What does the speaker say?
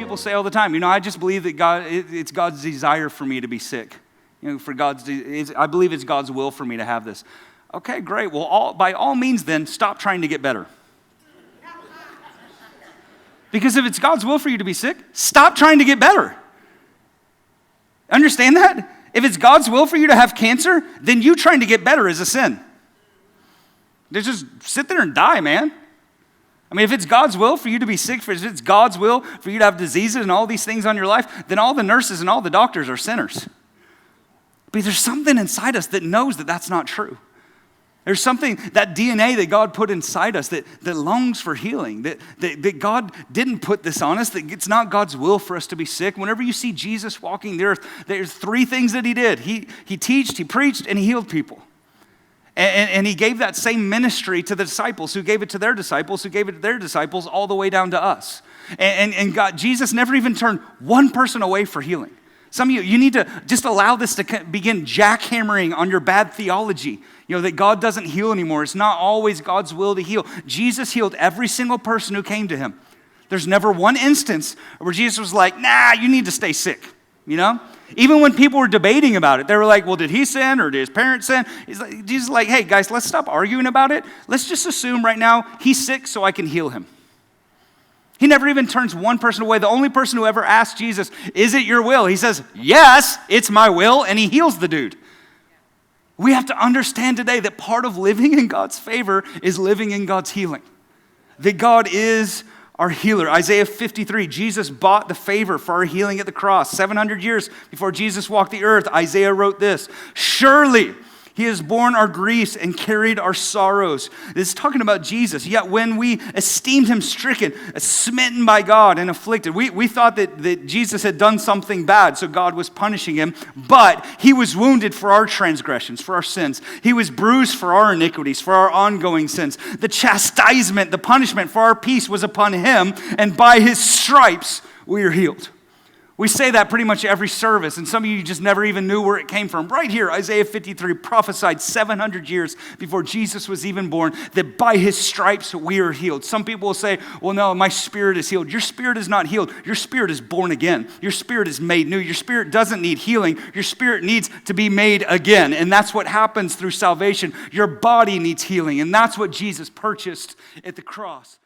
people say all the time, I just believe that it's God's desire for me to be sick. I believe it's God's will for me to have this. Okay, great. Well, by all means then, stop trying to get better. Because if it's God's will for you to be sick, stop trying to get better. Understand that? If it's God's will for you to have cancer, then you trying to get better is a sin. Just sit there and die, man. If it's God's will for you to be sick, if it's God's will for you to have diseases and all these things on your life, then all the nurses and all the doctors are sinners. But there's something inside us that knows that that's not true. There's something, that DNA that God put inside us that longs for healing, that God didn't put this on us, that it's not God's will for us to be sick. Whenever you see Jesus walking the earth, there's 3 things that he did. He taught, he preached, and he healed people. And he gave that same ministry to the disciples, who gave it to their disciples, who gave it to their disciples, all the way down to us. And God, Jesus never even turned one person away for healing. Some of you need to just allow this to begin jackhammering on your bad theology. That God doesn't heal anymore. It's not always God's will to heal. Jesus healed every single person who came to him. There's never one instance where Jesus was like, nah, you need to stay sick. Even when people were debating about it, they were like, well, did he sin or did his parents sin? Jesus is like, hey, guys, let's stop arguing about it. Let's just assume right now he's sick so I can heal him. He never even turns one person away. The only person who ever asked Jesus, is it your will? He says, yes, it's my will, and he heals the dude. We have to understand today that part of living in God's favor is living in God's healing. That God is our healer. Isaiah 53, Jesus bought the favor for our healing at the cross. 700 years before Jesus walked the earth, Isaiah wrote this, surely he has borne our griefs and carried our sorrows. This is talking about Jesus. Yet when we esteemed him stricken, smitten by God and afflicted, we thought that Jesus had done something bad, so God was punishing him. But he was wounded for our transgressions, for our sins. He was bruised for our iniquities, for our ongoing sins. The chastisement, the punishment for our peace was upon him, and by his stripes we are healed. We say that pretty much every service, and some of you just never even knew where it came from. Right here, Isaiah 53 prophesied 700 years before Jesus was even born that by his stripes we are healed. Some people will say, well, no, my spirit is healed. Your spirit is not healed. Your spirit is born again. Your spirit is made new. Your spirit doesn't need healing. Your spirit needs to be made again, and that's what happens through salvation. Your body needs healing, and that's what Jesus purchased at the cross.